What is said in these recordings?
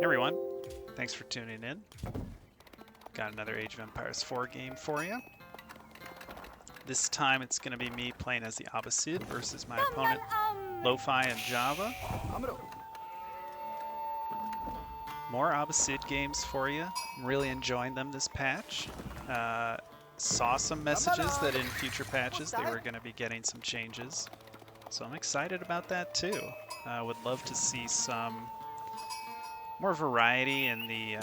everyone, thanks for tuning in. Got another Age of Empires 4 game for you. This time it's going to be me playing as the Abbasid versus my opponent Lo-Fi and Java. More Abbasid games for you. I'm really enjoying them this patch. Saw some messages that in future patches they were going to be getting some changes. So I'm excited about that too. Would love to see some more variety in the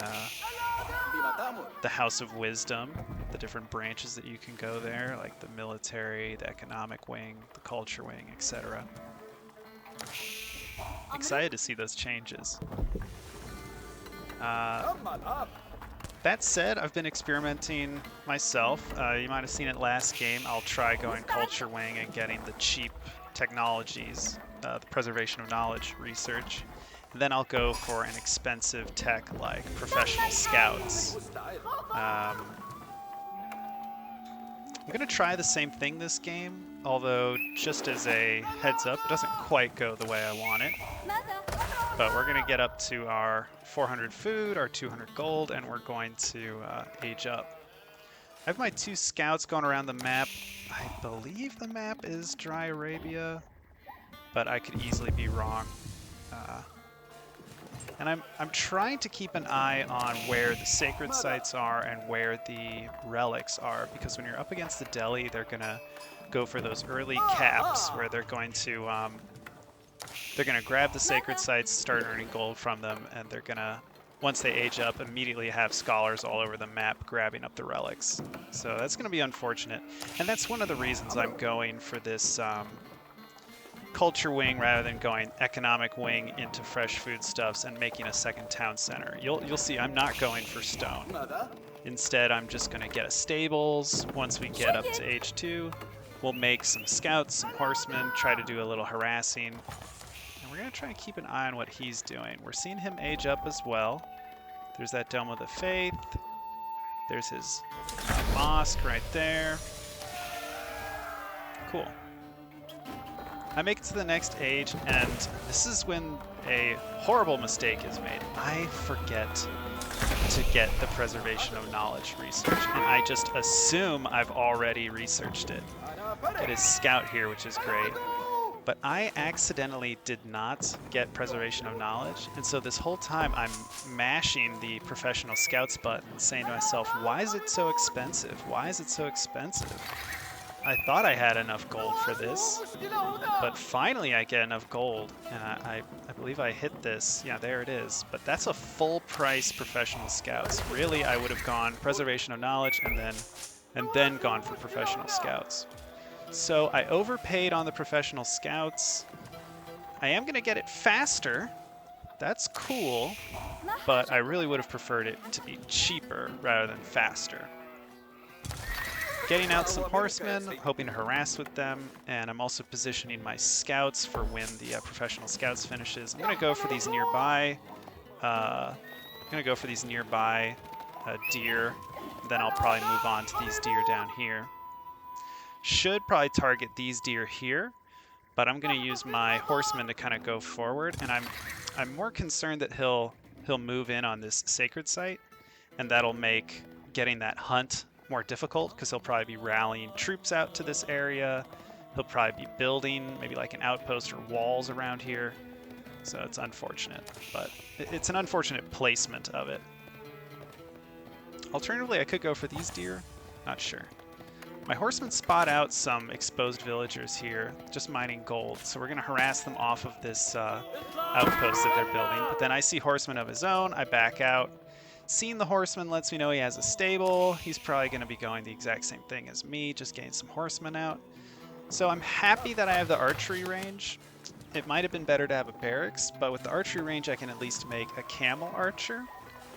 House of Wisdom, the different branches that you can go there, like the military, the economic wing, the culture wing, etc. Excited to see those changes. That said, I've been experimenting myself. You might have seen it last game. I'll try going culture wing and getting the cheap technologies, the preservation of knowledge research. And then I'll go for an expensive tech like professional scouts. I'm going to try the same thing this game, although just as a heads up, it doesn't quite go the way I want it. But we're going to get up to our 400 food, our 200 gold, and we're going to age up. I have my two scouts going around the map. I believe the map is Dry Arabia, but I could easily be wrong. And I'm trying to keep an eye on where the sacred sites are and where the relics are, because when you're up against the Delhi, they're gonna go for those early caps where they're going to grab the sacred sites, start earning gold from them, and they're gonna, once they age up, immediately have scholars all over the map grabbing up the relics. So that's gonna be unfortunate, and that's one of the reasons I'm going for this culture wing rather than going economic wing into fresh foodstuffs and making a second town center. You'll see I'm not going for stone. Instead, I'm just going to get a stables. Once we get up to age 2, we'll make some scouts, some horsemen, try to do a little harassing. And we're going to try and keep an eye on what he's doing. We're seeing him age up as well. There's that Dome of the Faith. There's his mosque right there. Cool. I make it to the next age, and this is when a horrible mistake is made. I forget to get the preservation of knowledge research, and I just assume I've already researched it. It is scout here, which is great, but I accidentally did not get preservation of knowledge, and so this whole time I'm mashing the professional scouts button, saying to myself, why is it so expensive? Why is it so expensive? I thought I had enough gold for this, but finally I get enough gold, and I believe I hit this. Yeah, there it is. But that's a full price professional scouts. Really, I would have gone preservation of knowledge and then gone for professional scouts. So I overpaid on the professional scouts. I am going to get it faster. That's cool, but I really would have preferred it to be cheaper rather than faster. Getting out some horsemen, hoping to harass with them, and I'm also positioning my scouts for when the professional scouts finishes. I'm going to go for these nearby. Deer. Then I'll probably move on to these deer down here. Should probably target these deer here, but I'm going to use my horsemen to kind of go forward, and I'm more concerned that he'll move in on this sacred site, and that'll make getting that hunt more difficult, because he'll probably be rallying troops out to this area. He'll probably be building maybe like an outpost or walls around here. So it's unfortunate, but it's an unfortunate placement of it. Alternatively, I could go for these deer. Not sure. My horsemen spot out some exposed villagers here, just mining gold. So we're going to harass them off of this outpost that they're building. But then I see horsemen of his own. I back out. Seeing the horseman lets me know he has a stable. He's probably going to be going the exact same thing as me, just getting some horsemen out. So I'm happy that I have the archery range. It might have been better to have a barracks, but with the archery range I can at least make a camel archer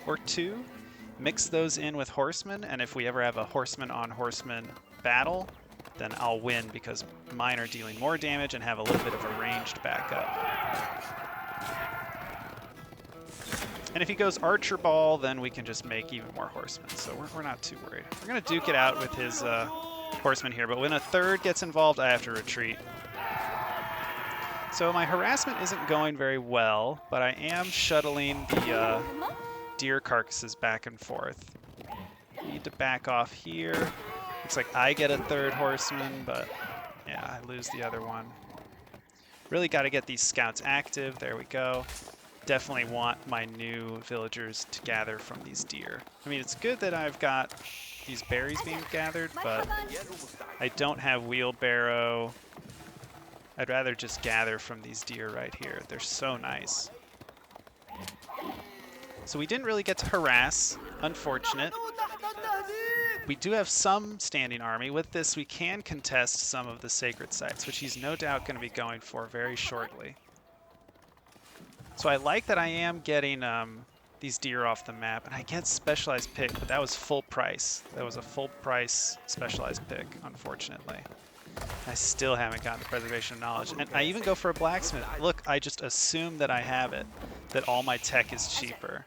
or two, mix those in with horsemen, and if we ever have a horseman on horseman battle, then I'll win because mine are dealing more damage and have a little bit of a ranged backup. And if he goes Archer Ball, then we can just make even more horsemen. So we're not too worried. We're going to duke it out with his horsemen here, but when a third gets involved, I have to retreat. So my harassment isn't going very well, but I am shuttling the deer carcasses back and forth. Need to back off here. Looks like I get a third horseman, but yeah, I lose the other one. Really got to get these scouts active. There we go. Definitely want my new villagers to gather from these deer. I mean, it's good that I've got these berries being gathered, but I don't have wheelbarrow. I'd rather just gather from these deer right here. They're so nice. So we didn't really get to harass. Unfortunate. We do have some standing army. With this, we can contest some of the sacred sites, which he's no doubt going to be going for very shortly. So I like that I am getting these deer off the map, and I get specialized pick, but that was full price. That was a full price specialized pick, unfortunately. I still haven't gotten the preservation of knowledge, and I even go for a blacksmith. Look, I just assume that I have it, that all my tech is cheaper.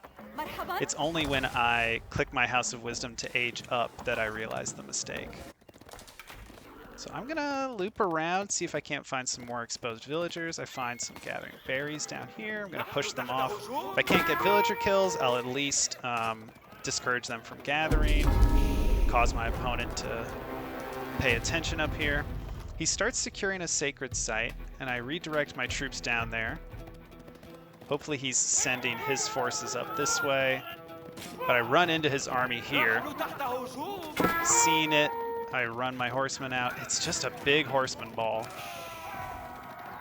It's only when I click my House of Wisdom to age up that I realize the mistake. So I'm gonna loop around, see if I can't find some more exposed villagers. I find some gathering berries down here. I'm gonna push them off. If I can't get villager kills, I'll at least discourage them from gathering, cause my opponent to pay attention up here. He starts securing a sacred site, and I redirect my troops down there. Hopefully he's sending his forces up this way, but I run into his army here. Seeing it, I run my horsemen out. It's just a big horseman ball.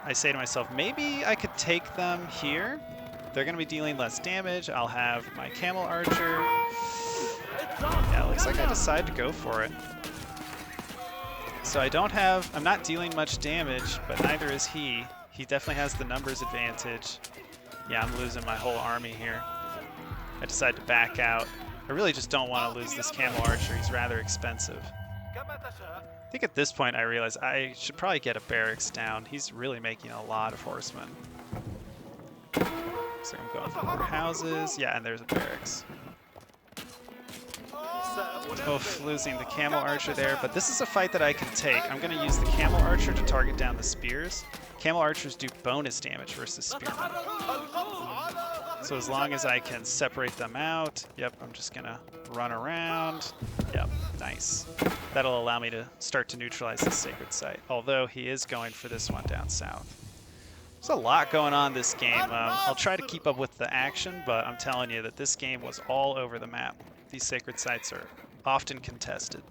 I say to myself, maybe I could take them here. They're going to be dealing less damage. I'll have my camel archer. Yeah, it looks like I decide to go for it. So I'm not dealing much damage, but neither is he. He definitely has the numbers advantage. Yeah, I'm losing my whole army here. I decide to back out. I really just don't want to lose this camel archer. He's rather expensive. I think at this point I realize I should probably get a barracks down. He's really making a lot of horsemen. So I'm going for more houses. Yeah, and there's a barracks. Oof, losing the camel archer there, but this is a fight that I can take. I'm going to use the camel archer to target down the spears. Camel archers do bonus damage versus spearmen. So as long as I can separate them out, yep, I'm just going to run around. Yep, nice. That'll allow me to start to neutralize the sacred site, although he is going for this one down south. There's a lot going on this game. I'll try to keep up with the action, but I'm telling you that this game was all over the map. These sacred sites are often contested.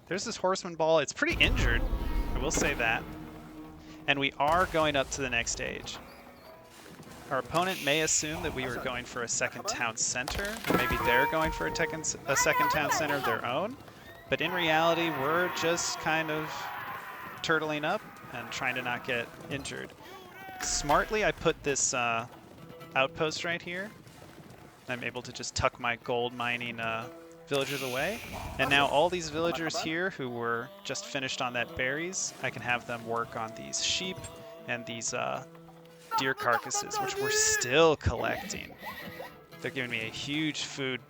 There's this horseman ball. It's pretty injured, I will say that. And we are going up to the next stage. Our opponent may assume that we were going for a second town center. Maybe they're going for a second town center of their own. But in reality, we're just kind of turtling up and trying to not get injured. Smartly, I put this outpost right here. I'm able to just tuck my gold mining villagers away. And now all these villagers here who were just finished on that berries, I can have them work on these sheep and these deer carcasses, which we're still collecting. They're giving me a huge food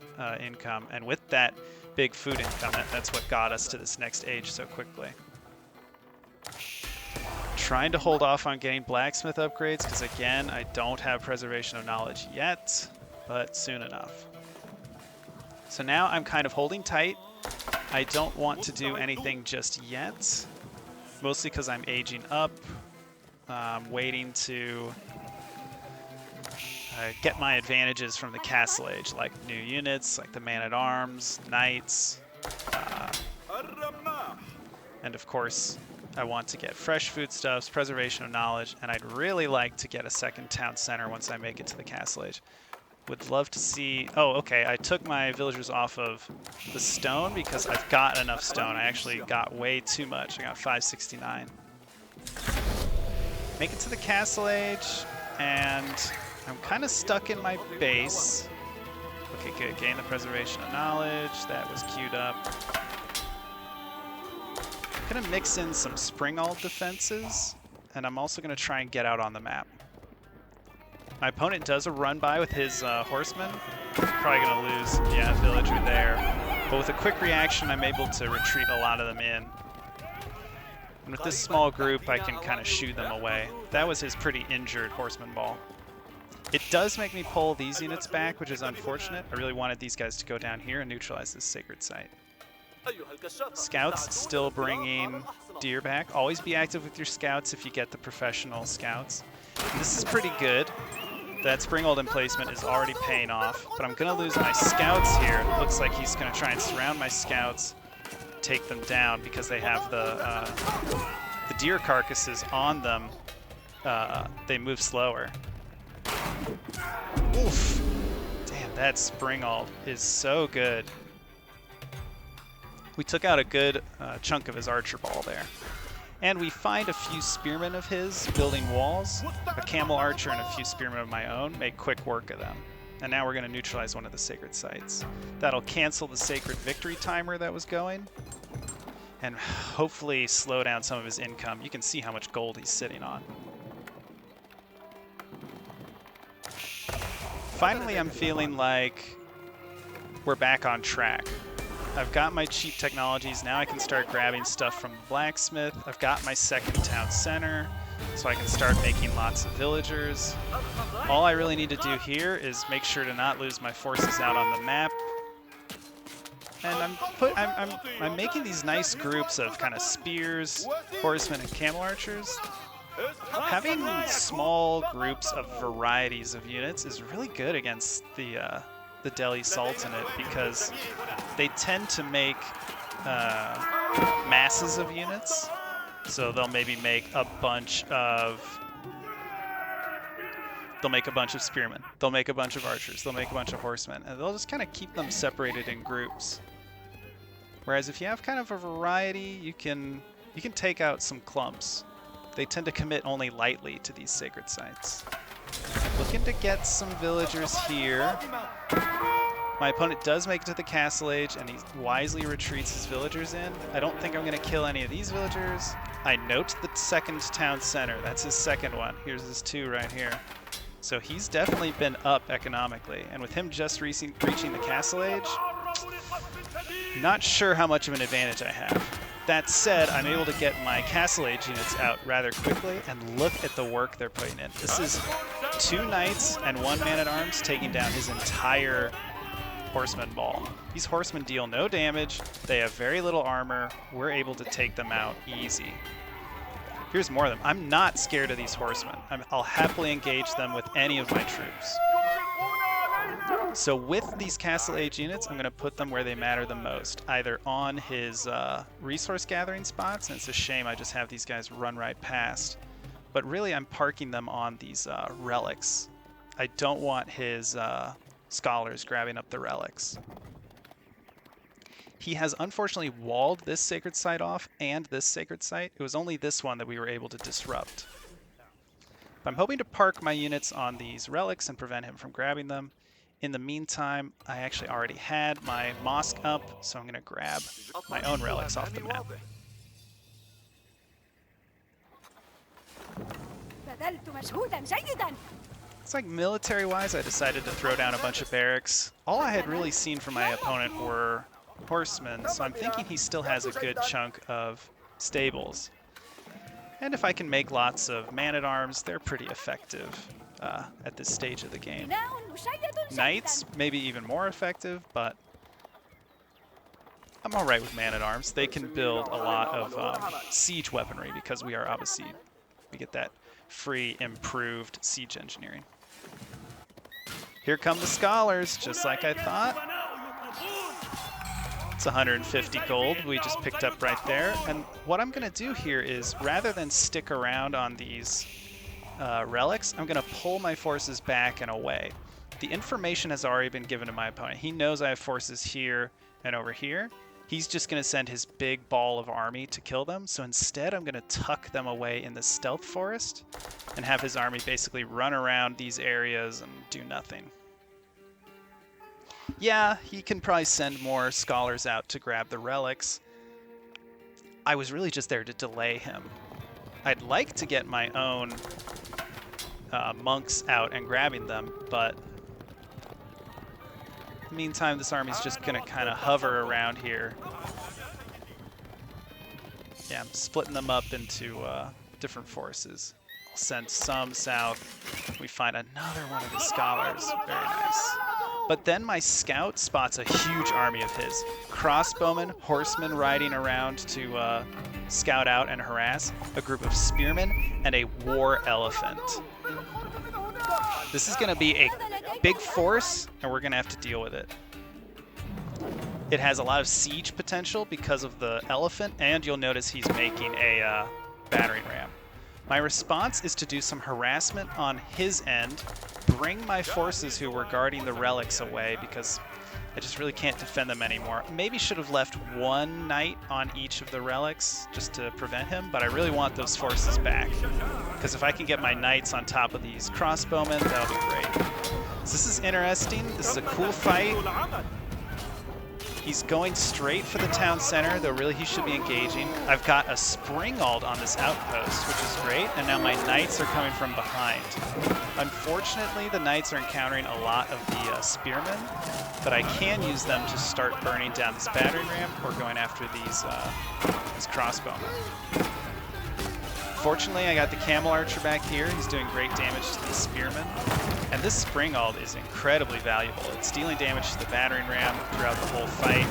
income, and with that big food income, that's what got us to this next age so quickly. Trying to hold off on getting blacksmith upgrades, because again, I don't have preservation of knowledge yet, but soon enough. So now I'm kind of holding tight. I don't want to do anything just yet, mostly because I'm aging up. Waiting to get my advantages from the Castle Age, like new units, like the Man-at-Arms, Knights, and of course I want to get fresh foodstuffs, preservation of knowledge, and I'd really like to get a second town center once I make it to the Castle Age. Would love to see... Oh, okay, I took my villagers off of the stone because I've got enough stone. I actually got way too much. I got 569. Make it to the Castle Age, and I'm kind of stuck in my base. Okay, good. Gain the preservation of knowledge. That was queued up. I'm going to mix in some Springald defenses, and I'm also going to try and get out on the map. My opponent does a run by with his horsemen. Probably going to lose, yeah, a villager there. But with a quick reaction, I'm able to retreat a lot of them in. And with this small group, I can kind of shoo them away. That was his pretty injured horseman ball. It does make me pull these units back, which is unfortunate. I really wanted these guys to go down here and neutralize this sacred site. Scouts still bringing deer back. Always be active with your scouts if you get the professional scouts. And this is pretty good. That Springald emplacement is already paying off, but I'm going to lose my scouts here. It looks like he's going to try and surround my scouts, take them down because they have the deer carcasses on them. They move slower. Oof. Damn, that Springald is so good. We took out a good chunk of his archer ball there. And we find a few spearmen of his building walls. A camel archer and a few spearmen of my own make quick work of them. And now we're going to neutralize one of the sacred sites. That'll cancel the sacred victory timer that was going. And hopefully slow down some of his income. You can see how much gold he's sitting on. Finally, I'm feeling like we're back on track. I've got my cheap technologies. Now I can start grabbing stuff from the blacksmith. I've got my second town center, so I can start making lots of villagers. All I really need to do here is make sure to not lose my forces out on the map. And I'm making these nice groups of kind of spears, horsemen, and camel archers. Having small groups of varieties of units is really good against the Delhi Sultanate because they tend to make masses of units. So they'll maybe make a bunch of spearmen. They'll make a bunch of archers. They'll make a bunch of horsemen, and they'll just kind of keep them separated in groups. Whereas if you have kind of a variety, you can take out some clumps. They tend to commit only lightly to these sacred sites. Looking to get some villagers here. My opponent does make it to the castle age, and he wisely retreats his villagers in. I don't think I'm going to kill any of these villagers. I note the second town center. That's his second one. Here's his two right here. So he's definitely been up economically. And with him just reaching the castle age, not sure how much of an advantage I have. That said, I'm able to get my castle age units out rather quickly, and look at the work they're putting in. This is 2 knights and 1 man-at-arms taking down his entire horseman ball. These horsemen deal no damage, they have very little armor, we're able to take them out easy. Here's more of them. I'm not scared of these horsemen. I'll happily engage them with any of my troops. So with these castle age units, I'm going to put them where they matter the most, either on his resource gathering spots, and it's a shame I just have these guys run right past, but really I'm parking them on these relics. I don't want his scholars grabbing up the relics. He has unfortunately walled this sacred site off and this sacred site. It was only this one that we were able to disrupt. But I'm hoping to park my units on these relics and prevent him from grabbing them. In the meantime, I actually already had my mosque up, so I'm going to grab my own relics off the map. It's like military-wise, I decided to throw down a bunch of barracks. All I had really seen from my opponent were horsemen, so I'm thinking he still has a good chunk of stables. And if I can make lots of man-at-arms, they're pretty effective at this stage of the game. Knights, maybe even more effective, but I'm alright with man-at-arms. They can build a lot of siege weaponry because we are Abbasid. We get that free, improved siege engineering. Here come the scholars, just like I thought. It's 150 gold we just picked up right there. And what I'm going to do here is, rather than stick around on these relics, I'm going to pull my forces back and away. The information has already been given to my opponent. He knows I have forces here and over here. He's just going to send his big ball of army to kill them. So instead, I'm going to tuck them away in the stealth forest and have his army basically run around these areas and do nothing. Yeah, he can probably send more scholars out to grab the relics. I was really just there to delay him. I'd like to get my own monks out and grabbing them, but in the meantime, this army's just going to kind of hover around here. Yeah, I'm splitting them up into different forces. I'll send some south. We find another one of the scholars. Very nice. But then my scout spots a huge army of his. Crossbowmen, horsemen riding around to scout out and harass, a group of spearmen, and a war elephant. This is going to be a big force, and we're going to have to deal with it. It has a lot of siege potential because of the elephant, and you'll notice he's making a battering ram. My response is to do some harassment on his end, bring my forces who were guarding the relics away because I just really can't defend them anymore. Maybe should have left one knight on each of the relics just to prevent him, but I really want those forces back. Because if I can get my knights on top of these crossbowmen, that'll be great. So this is interesting. This is a cool fight. He's going straight for the town center, though really he should be engaging. I've got a springald on this outpost, which is great, and now my knights are coming from behind. Unfortunately, the knights are encountering a lot of the spearmen, but I can use them to start burning down this battering ram or going after these crossbowmen. Fortunately, I got the camel archer back here. He's doing great damage to the spearmen. And this springald is incredibly valuable. It's dealing damage to the battering ram throughout the whole fight.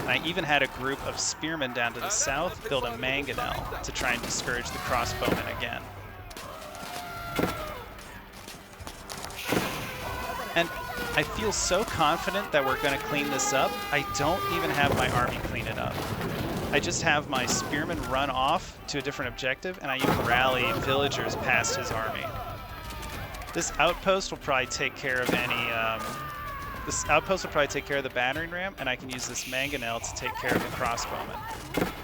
And I even had a group of spearmen down to the south build a mangonel to try and discourage the crossbowmen again. And I feel so confident that we're going to clean this up, I don't even have my army clean it up. I just have my spearmen run off to a different objective, and I even rally villagers past his army. This outpost will probably take care of the battering ram, and I can use this mangonel to take care of the crossbowmen.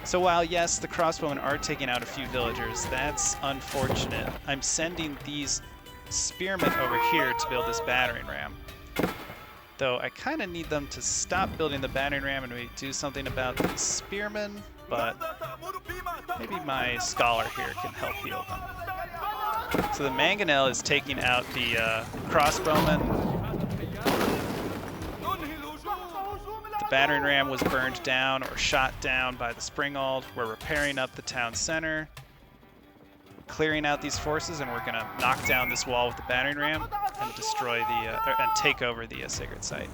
So while yes, the crossbowmen are taking out a few villagers, that's unfortunate. I'm sending these spearmen over here to build this battering ram. Though I kind of need them to stop building the battering ram and we do something about these spearmen, but maybe my scholar here can help heal them. So the mangonel is taking out the crossbowmen. The battering ram was burned down or shot down by the springald. We're repairing up the town center, clearing out these forces, and we're going to knock down this wall with the battering ram and destroy and take over the sacred site.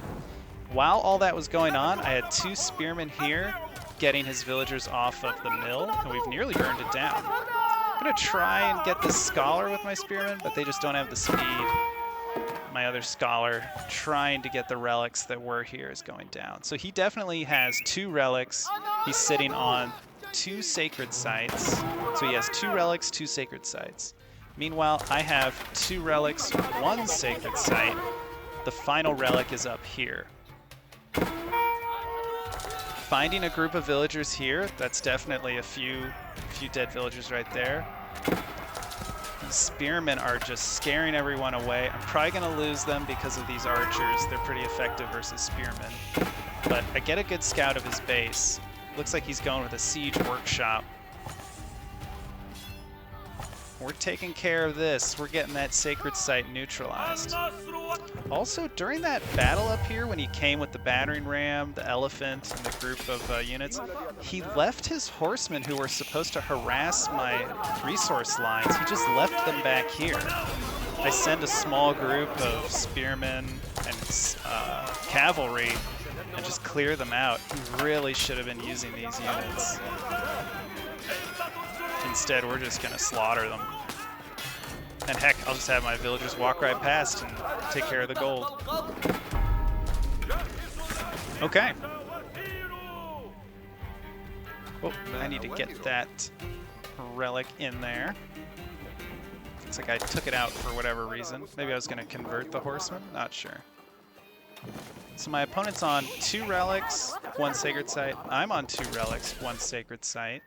While all that was going on, I had two spearmen here getting his villagers off of the mill, and we've nearly burned it down. I'm going to try and get this scholar with my spearmen, but they just don't have the speed. My other scholar trying to get the relics that were here is going down. So he definitely has two relics. He's sitting on two sacred sites. So he has two relics, two sacred sites. Meanwhile, I have two relics, one sacred site. The final relic is up here. Finding a group of villagers here, that's definitely a few dead villagers right there. These spearmen are just scaring everyone away. I'm probably going to lose them because of these archers. They're pretty effective versus spearmen. But I get a good scout of his base. Looks like he's going with a siege workshop. We're taking care of this. We're getting that sacred site neutralized. Also, during that battle up here, when he came with the battering ram, the elephant, and the group of units, he left his horsemen who were supposed to harass my resource lines. He just left them back here. I send a small group of spearmen and cavalry and just clear them out. He really should have been using these units. Instead, we're just going to slaughter them. And heck, I'll just have my villagers walk right past and take care of the gold. Okay. Oh, I need to get that relic in there. Looks like I took it out for whatever reason. Maybe I was going to convert the horseman? Not sure. So my opponent's on two relics, one sacred site. I'm on two relics, one sacred site.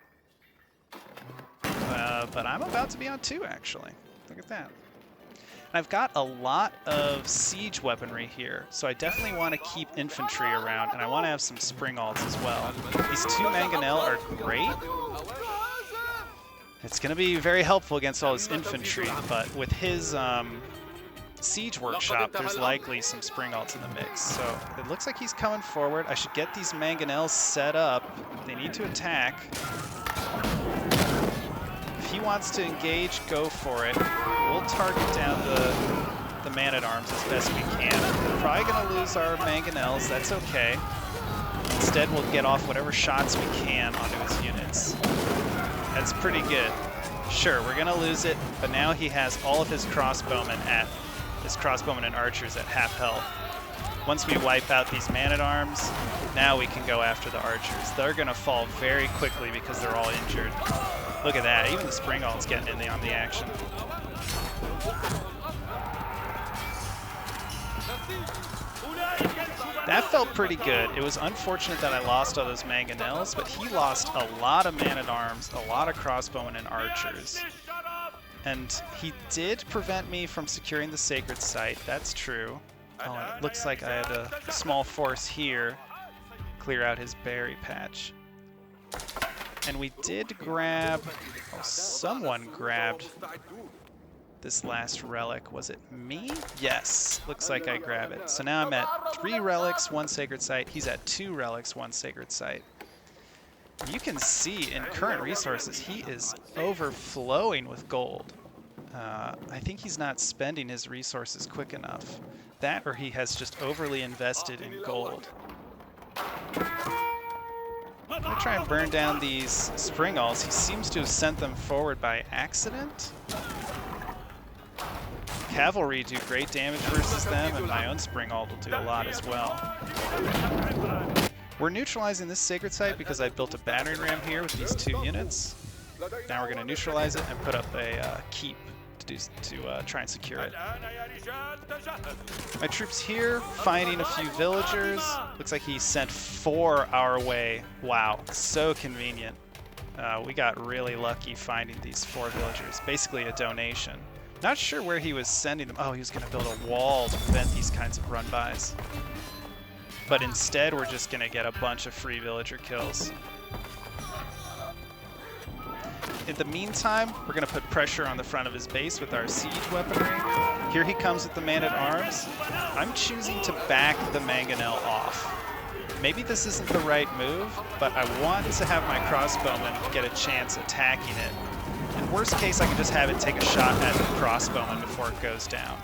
But I'm about to be on two, actually. Look at that. And I've got a lot of siege weaponry here, so I definitely want to keep infantry around, and I want to have some springalds as well. These two mangonel are great. It's going to be very helpful against all this infantry, but with his siege workshop, there's likely some springalds in the mix. So it looks like he's coming forward. I should get these mangonels set up. They need to attack. he wants to engage, go for it. We'll target down the man-at-arms as best we can. We're probably going to lose our mangonels. That's okay. Instead, we'll get off whatever shots we can onto his units. That's pretty good. Sure, we're going to lose it, but now he has all of his crossbowmen and archers at half health. Once we wipe out these man-at-arms, now we can go after the archers. They're going to fall very quickly because they're all injured. Look at that, even the Springald's getting in on the action. That felt pretty good. It was unfortunate that I lost all those mangonels, but he lost a lot of man-at-arms, a lot of crossbowmen and archers. And he did prevent me from securing the sacred site, that's true. It looks like I had a small force here clear out his berry patch. And we did grab, oh, someone grabbed this last relic. Was it me? Yes, looks like I grabbed it. So now I'm at 3 relics, 1 sacred site. He's at 2 relics, 1 sacred site. You can see in current resources, he is overflowing with gold. I think he's not spending his resources quick enough. That or he has just overly invested in gold. I'm gonna try and burn down these Springalds. He seems to have sent them forward by accident. Cavalry do great damage versus them, and my own Springald will do a lot as well. We're neutralizing this sacred site because I built a battering ram here with these 2 units. Now we're going to neutralize it and put up a keep to try and secure it. My troops here, finding a few villagers. Looks like he sent 4 our way. Wow, so convenient. We got really lucky finding these 4 villagers. Basically a donation. Not sure where he was sending them. Oh, he was going to build a wall to prevent these kinds of run-bys. But instead, we're just going to get a bunch of free villager kills. In the meantime, we're going to put pressure on the front of his base with our siege weaponry. Here he comes with the man-at-arms. I'm choosing to back the mangonel off. Maybe this isn't the right move, but I want to have my crossbowmen get a chance attacking it. In worst case, I can just have it take a shot at the crossbowman before it goes down.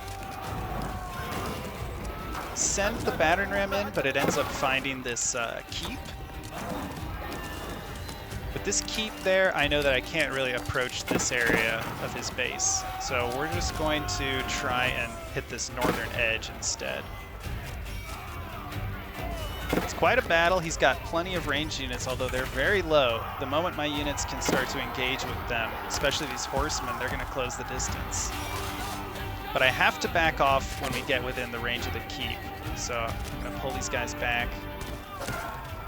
Send the battering ram in, but it ends up finding this keep. With this keep there, I know that I can't really approach this area of his base. So we're just going to try and hit this northern edge instead. It's quite a battle. He's got plenty of ranged units, although they're very low. The moment my units can start to engage with them, especially these horsemen, they're going to close the distance. But I have to back off when we get within the range of the keep. So I'm going to pull these guys back.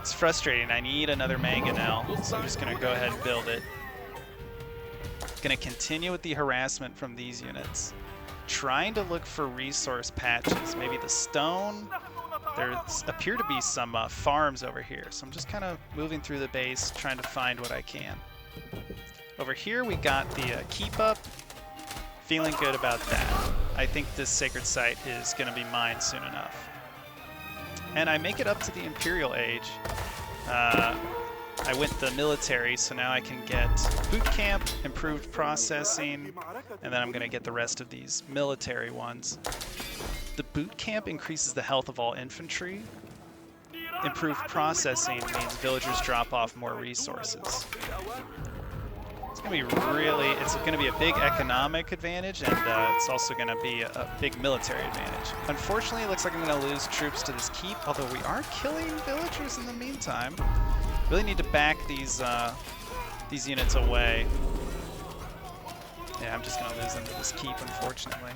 It's frustrating. I need another mangonel, so I'm just going to go ahead and build it. Going to continue with the harassment from these units. Trying to look for resource patches. Maybe the stone. There appear to be some farms over here, so I'm just kind of moving through the base, trying to find what I can. Over here we got the keep up. Feeling good about that. I think this sacred site is going to be mine soon enough. And I make it up to the Imperial Age. I went the military, so now I can get boot camp, improved processing, and then I'm going to get the rest of these military ones. The boot camp increases the health of all infantry. Improved processing means villagers drop off more resources. It's going to be a big economic advantage, and it's also going to be a big military advantage. Unfortunately, it looks like I'm going to lose troops to this keep, although we are killing villagers in the meantime. Really need to back these units away. Yeah, I'm just going to lose them to this keep, unfortunately.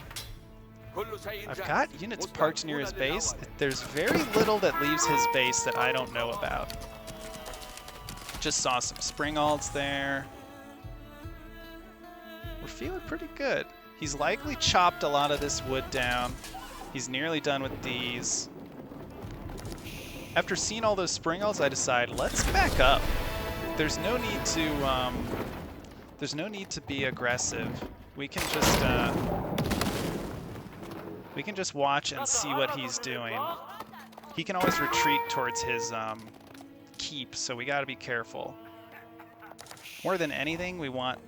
I've got units parked near his base. There's very little that leaves his base that I don't know about. Just saw some Springalds there. We're feeling pretty good. He's likely chopped a lot of this wood down. He's nearly done with these. After seeing all those Springalds, I decide let's back up. There's no need to be aggressive. We can just watch and see what he's doing. He can always retreat towards his keep, so we got to be careful. More than anything, we want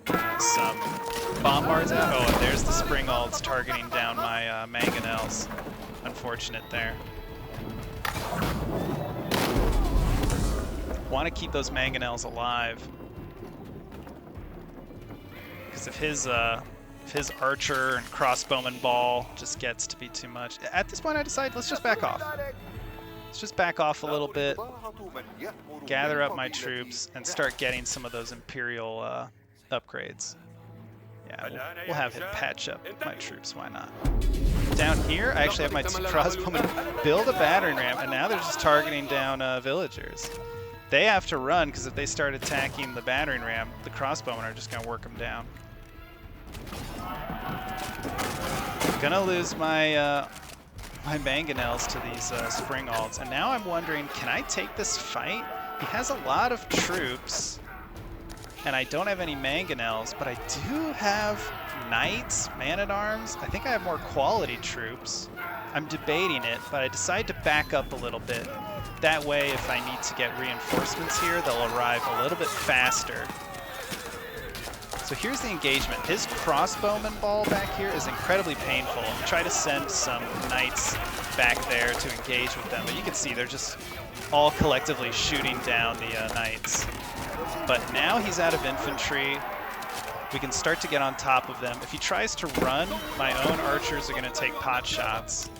some bombards out. Oh, and there's the springalds targeting down my mangonels. Unfortunate there. Want to keep those mangonels alive. Because if his archer and crossbowman ball just gets to be too much. At this point I decide, let's just back off. Let's just back off a little bit, gather up my troops, and start getting some of those Imperial upgrades. Yeah, we'll have him patch up my troops, why not? Down here, I actually have my two crossbowmen build a battering ram, and now they're just targeting down villagers. They have to run, because if they start attacking the battering ram, the crossbowmen are just going to work them down. Gonna lose my my mangonels to these springalds, and now I'm wondering, can I take this fight? He has a lot of troops, and I don't have any mangonels, but I do have knights, man-at-arms. I think I have more quality troops. I'm debating it, but I decide to back up a little bit. That way, if I need to get reinforcements here, they'll arrive a little bit faster. So here's the engagement. His crossbowman ball back here is incredibly painful. I try to send some knights back there to engage with them, but you can see they're just all collectively shooting down the knights. But now he's out of infantry. We can start to get on top of them. If he tries to run, my own archers are going to take pot shots.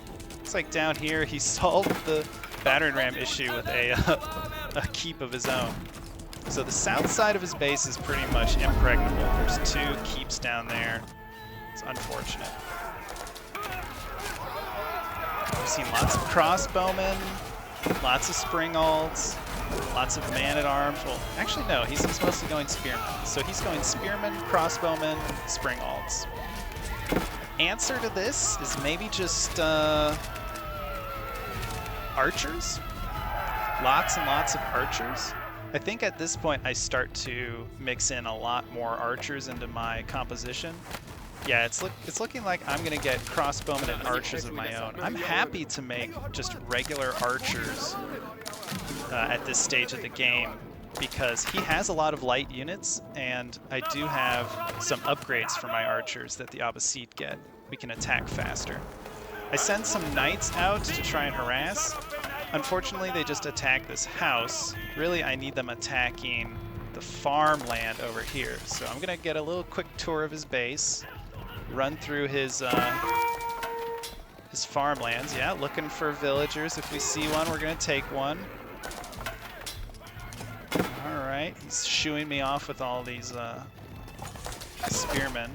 It's like down here, he solved the battering ram issue with a keep of his own. So the south side of his base is pretty much impregnable. There's two keeps down there. It's unfortunate. We've seen lots of crossbowmen, lots of springalds, lots of man-at-arms. Well, actually no, he's mostly going spearmen. So he's going spearmen, crossbowmen, springalds. Answer to this is maybe just archers. Lots and lots of archers. I think at this point I start to mix in a lot more archers into my composition. Yeah, it's looking like I'm gonna get crossbowmen and archers of my own. I'm happy to make just regular archers at this stage of the game because he has a lot of light units, and I do have some upgrades for my archers that the Abbasid get. We can attack faster. I send some knights out to try and harass. Unfortunately, they just attack this house. Really, I need them attacking the farmland over here. So I'm gonna get a little quick tour of his base, run through his farmlands. Yeah, looking for villagers. If we see one, we're gonna take one. All right, he's shooing me off with all these spearmen.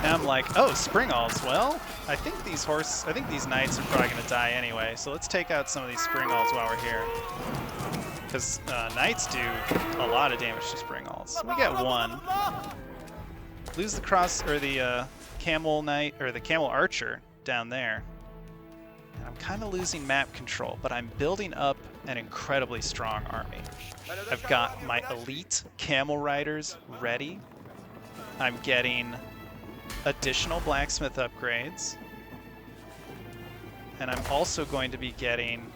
Now I'm like, oh, springalds. Well, I think these knights are probably gonna die anyway. So let's take out some of these springalds while we're here, because knights do a lot of damage to springalds. We get one. Lose the camel knight or the camel archer down there. And I'm kind of losing map control, but I'm building up an incredibly strong army. I've got my elite camel riders ready. I'm getting additional blacksmith upgrades. And I'm also going to be getting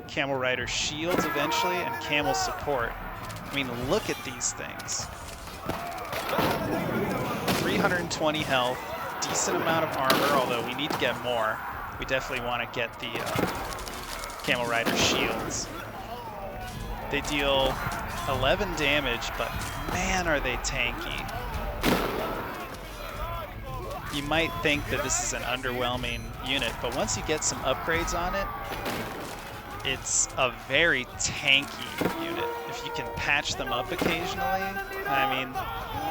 camel rider shields eventually and camel support. I mean, look at these things. 320 health, decent amount of armor, although we need to get more. We definitely want to get the camel rider shields. They deal 11 damage, but man, are they tanky. You might think that this is an underwhelming unit, but once you get some upgrades on it, it's a very tanky unit. If you can patch them up occasionally, I mean,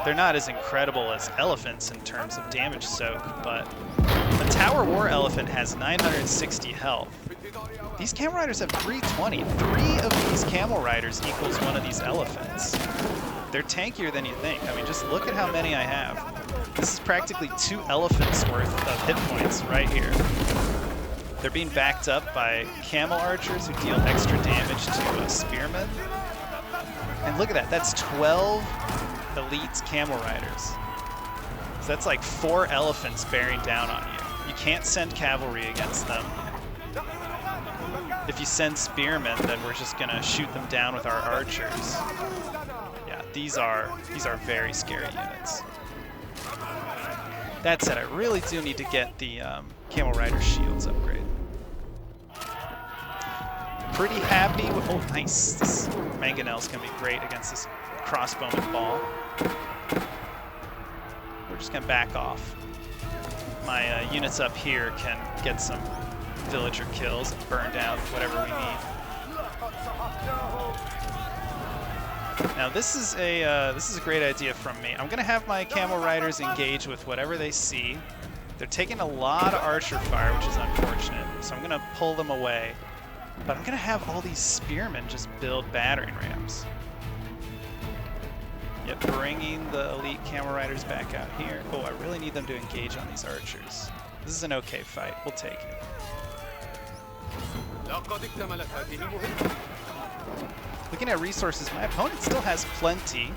they're not as incredible as elephants in terms of damage soak, but the Tower War Elephant has 960 health. These camel riders have 320. 3 of these camel riders equals one of these elephants. They're tankier than you think. I mean, just look at how many I have. This is practically 2 elephants worth of hit points right here. They're being backed up by camel archers who deal extra damage to spearmen. And look at that, that's 12 elite camel riders. So that's like 4 elephants bearing down on you. You can't send cavalry against them. If you send spearmen, then we're just gonna shoot them down with our archers. Yeah, these are very scary units. That said, I really do need to get the Camel Rider shields upgrade. Pretty happy with, oh nice, this Mangonel's gonna be great against this crossbowman ball. We're just gonna back off. My units up here can get some villager kills and burn down whatever we need. Now this is a great idea from me. I'm gonna have my Camel Riders engage with whatever they see. They're taking a lot of archer fire, which is unfortunate, so I'm gonna pull them away. But I'm gonna have all these spearmen just build battering rams. Yet bringing the elite Camel Riders back out here. Oh, I really need them to engage on these archers. This is an okay fight. We'll take it. Looking at resources, my opponent still has plenty.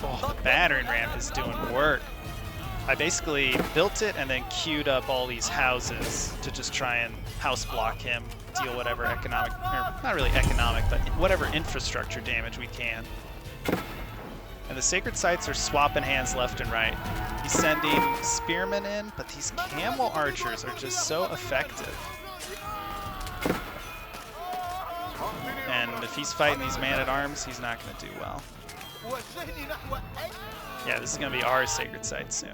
Oh, the battering ram is doing work. I basically built it and then queued up all these houses to just try and house block him, deal whatever economic, or not really economic, but whatever infrastructure damage we can. And the sacred sites are swapping hands left and right. He's sending spearmen in, but these camel archers are just so effective. And if he's fighting these man-at-arms, he's not going to do well. Yeah, this is going to be our sacred site soon.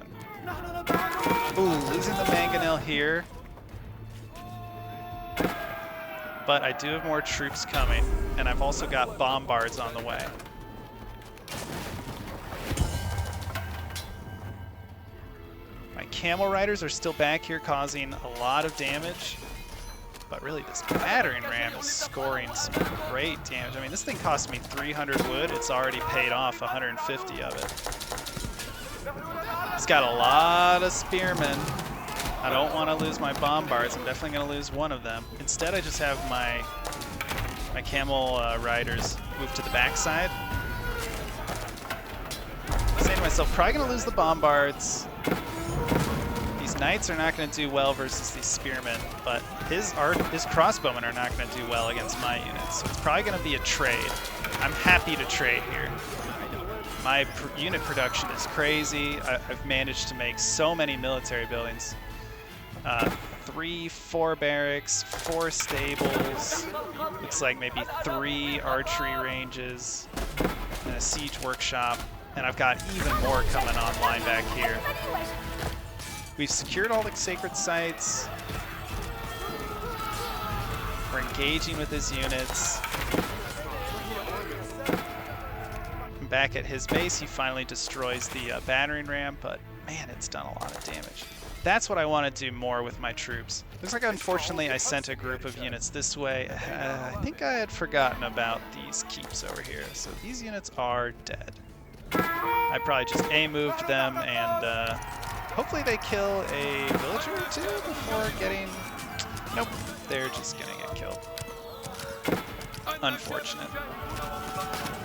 Ooh, losing the Mangonel here. But I do have more troops coming, and I've also got bombards on the way. My Camel Riders are still back here causing a lot of damage. But really, this battering ram is scoring some great damage. I mean, this thing cost me 300 wood. It's already paid off 150 of it. It's got a lot of spearmen. I don't want to lose my bombards. I'm definitely going to lose one of them. Instead, I just have my Camel Riders move to the backside. I'm saying to myself, probably going to lose the bombards. Knights are not going to do well versus these spearmen, but his crossbowmen are not going to do well against my units. So it's probably going to be a trade. I'm happy to trade here. My unit production is crazy. I've managed to make so many military buildings. 3, 4 barracks, 4 stables. Looks like maybe 3 archery ranges, and a siege workshop. And I've got even more coming online back here. We've secured all the sacred sites. We're engaging with his units. Back at his base, he finally destroys the battering ram, but man, it's done a lot of damage. That's what I want to do more with my troops. Looks like, unfortunately, I sent a group of units this way. I think I had forgotten about these keeps over here, so these units are dead. I probably just A-moved them, and hopefully they kill a villager or two before getting... Nope, they're just gonna get killed. Unfortunate.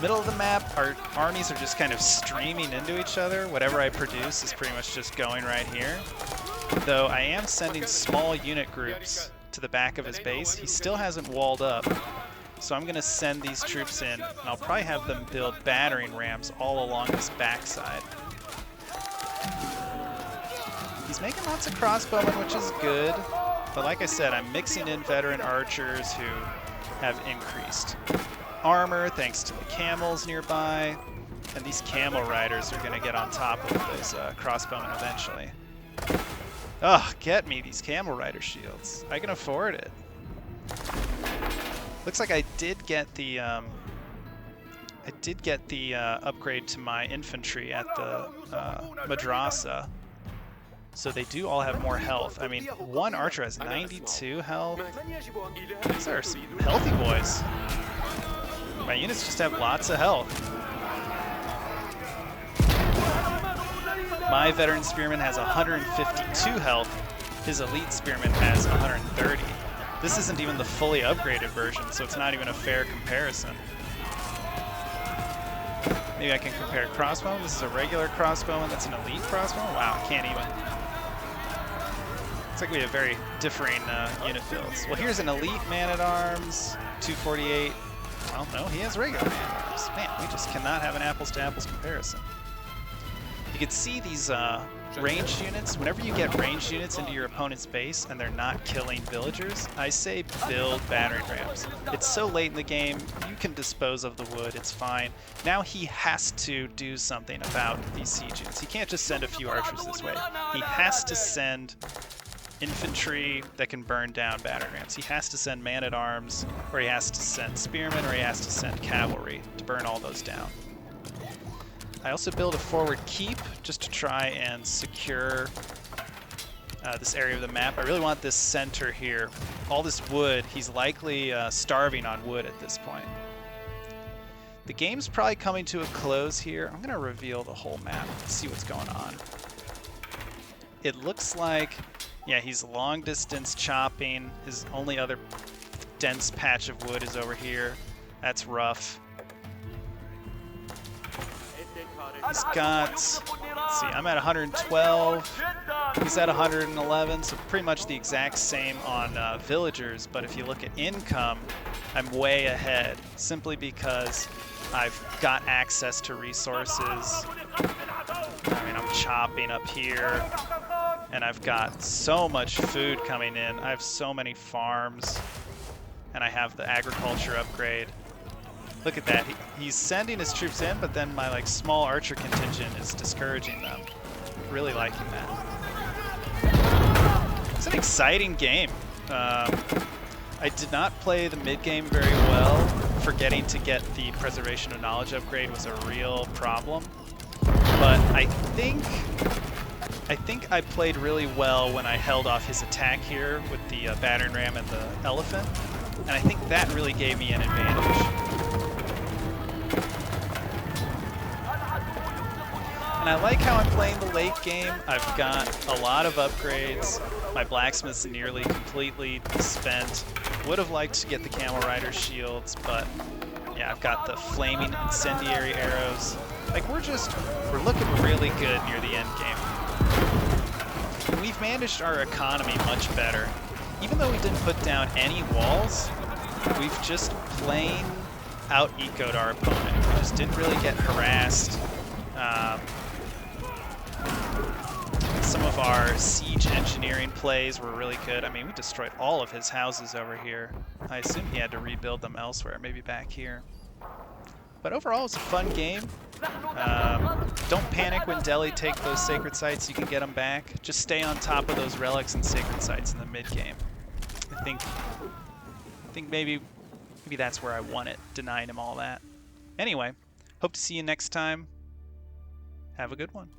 Middle of the map, our armies are just kind of streaming into each other. Whatever I produce is pretty much just going right here. Though I am sending small unit groups to the back of his base. He still hasn't walled up. So I'm going to send these troops in, and I'll probably have them build battering rams all along this backside. He's making lots of crossbowmen, which is good. But like I said, I'm mixing in veteran archers who have increased armor thanks to the camels nearby. And these camel riders are going to get on top of those crossbowmen eventually. Ugh, get me these camel rider shields. I can afford it. Looks like I did get the upgrade to my infantry at the madrasa, so they do all have more health. I mean, one archer has 92 health. These are some healthy boys. My units just have lots of health. My veteran spearman has 152 health. His elite spearman has 130. This isn't even the fully upgraded version, so it's not even a fair comparison. Maybe I can compare crossbowman. This is a regular crossbowman. That's an elite crossbowman. Wow, I can't even. Looks like we have very differing unit builds. Well, here's an elite man-at-arms, 248. Well, no, he has regular man-at-arms. Man, we just cannot have an apples-to-apples comparison. You can see these ranged units. Whenever you get ranged units into your opponent's base and they're not killing villagers, I say build battering rams. It's so late in the game, you can dispose of the wood, it's fine. Now he has to do something about these siege units. He can't just send a few archers this way. He has to send infantry that can burn down battering rams. He has to send man-at-arms, or he has to send spearmen, or he has to send cavalry to burn all those down. I also build a forward keep just to try and secure this area of the map. I really want this center here. All this wood, he's likely starving on wood at this point. The game's probably coming to a close here. I'm gonna reveal the whole map and see what's going on. It looks like, yeah, he's long distance chopping. His only other dense patch of wood is over here. That's rough. He's got, let's see, I'm at 112, he's at 111, so pretty much the exact same on villagers, but if you look at income, I'm way ahead, simply because I've got access to resources. I mean, I'm chopping up here, and I've got so much food coming in. I have so many farms, and I have the agriculture upgrade. Look at that. He's sending his troops in, but then my small archer contingent is discouraging them. Really liking that. It's an exciting game. I did not play the mid game very well. Forgetting to get the preservation of knowledge upgrade was a real problem. But I think I played really well when I held off his attack here with the battering ram and the elephant, and I think that really gave me an advantage. And I like how I'm playing the late game. I've got a lot of upgrades. My blacksmith's nearly completely spent. Would have liked to get the camel rider shields, but yeah, I've got the flaming incendiary arrows. We're looking really good near the end game. And we've managed our economy much better. Even though we didn't put down any walls, we've just plain out-ecoed our opponent. We just didn't really get harassed. Some of our siege engineering plays were really good. I mean, we destroyed all of his houses over here. I assume he had to rebuild them elsewhere, maybe back here. But overall, it's a fun game. Don't panic when Delhi take those sacred sites. You can get them back. Just stay on top of those relics and sacred sites in the mid game. I think maybe that's where I won it, denying him all that. Anyway, hope to see you next time. Have a good one.